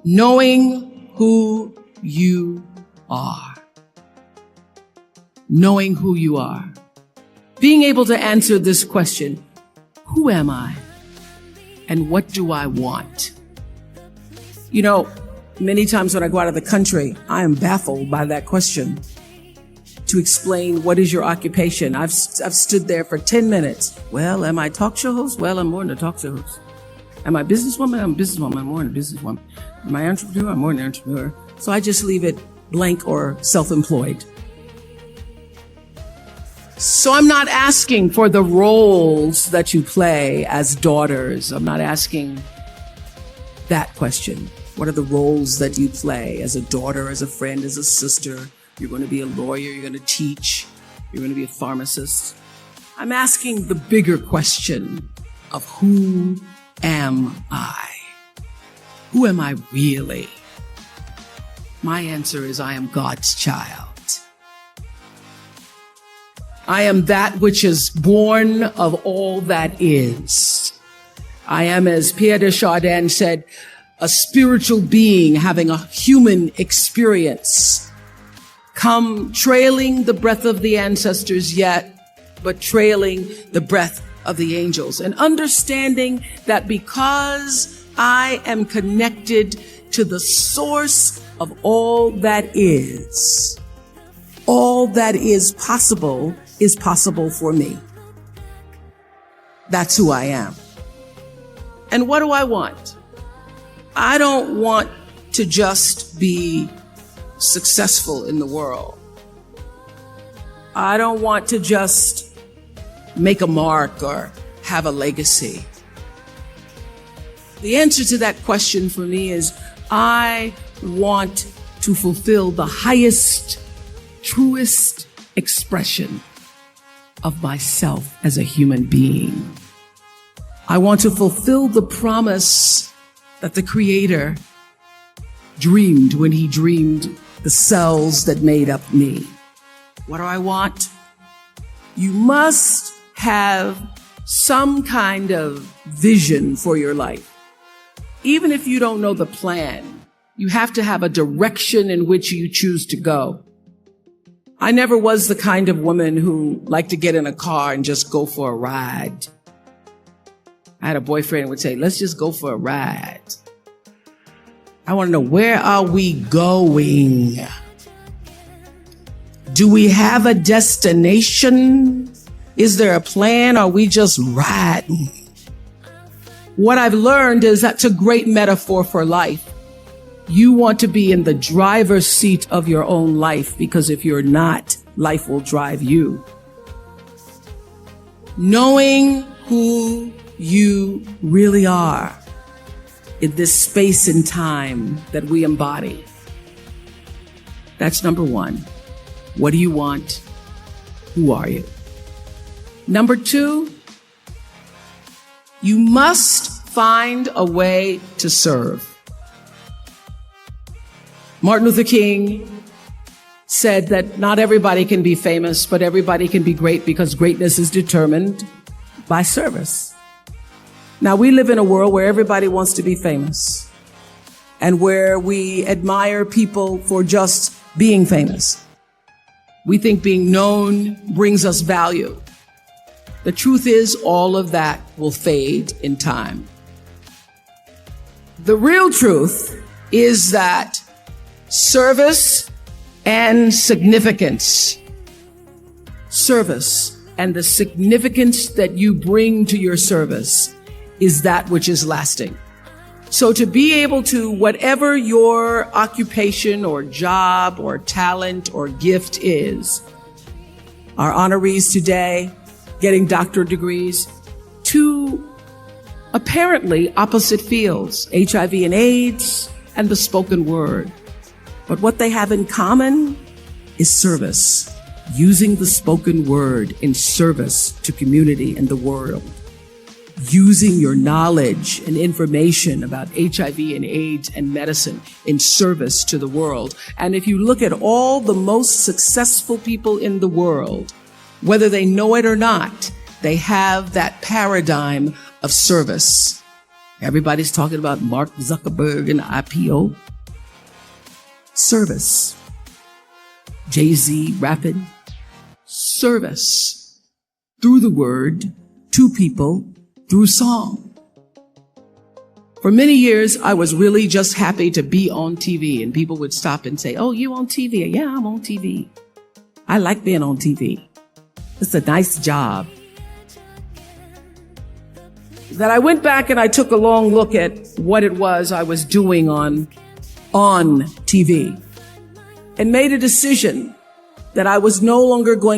Knowing who you are. Knowing who you are. Being able to answer this question, who am I? And what do I want? You know, many times when I go out of the country, I am baffled by that question. To explain what is your occupation. I've stood there for 10 minutes. Well, am I a talk show host? Well, I'm more than a talk show host. Am I a businesswoman? I'm a businesswoman. I'm more than a businesswoman. Am I an entrepreneur? I'm more than an entrepreneur. So I just leave it blank or self-employed. So I'm not asking for the roles that you play as daughters. I'm not asking that question. What are the roles that you play as a daughter, as a friend, as a sister? You're going to be a lawyer. You're going to teach. You're going to be a pharmacist. I'm asking the bigger question of who am I? Who am I really? My answer is I am God's child. I am that which is born of all that is. I am, as Pierre de Chardin said, a spiritual being having a human experience. Come trailing the breath of the ancestors yet, but trailing the breath of the angels. And understanding that because I am connected to the source of all that is possible for me. That's who I am. And what do I want? I don't want to just be successful in the world. I don't want to just make a mark or have a legacy. The answer to that question for me is I want to fulfill the highest, truest expression of myself as a human being. I want to fulfill the promise that the Creator dreamed when He dreamed the cells that made up me. What do I want? You must have some kind of vision for your life. Even if you don't know the plan, you have to have a direction in which you choose to go. I never was the kind of woman who liked to get in a car and just go for a ride. I had a boyfriend who would say, let's just go for a ride. I want to know, where are we going? Do we have a destination? Is there a plan? Or are we just riding? What I've learned is that's a great metaphor for life. You want to be in the driver's seat of your own life, because if you're not, life will drive you. Knowing who you really are in this space and time that we embody. That's number one. What do you want? Who are you? Number two, you must find a way to serve. Martin Luther King said that not everybody can be famous, but everybody can be great, because greatness is determined by service. Now, we live in a world where everybody wants to be famous and where we admire people for just being famous. We think being known brings us value. The truth is, all of that will fade in time. The real truth is that service and significance, service and the significance that you bring to your service is that which is lasting. So to be able to, whatever your occupation or job or talent or gift is, our honorees today getting doctorate degrees, two apparently opposite fields, HIV and AIDS and the spoken word. But what they have in common is service, using the spoken word in service to community and the world, using your knowledge and information about HIV and AIDS and medicine in service to the world. And if you look at all the most successful people in the world, whether they know it or not, they have that paradigm of service. Everybody's talking about Mark Zuckerberg and IPO. Service. Jay-Z rapping. Service. Through the word, to people, through song. For many years, I was really just happy to be on TV, and people would stop and say, "Oh, you on TV?" "Yeah, I'm on TV. I like being on TV. It's a nice job." That I went back and I took a long look at what it was I was doing on TV and made a decision that I was no longer going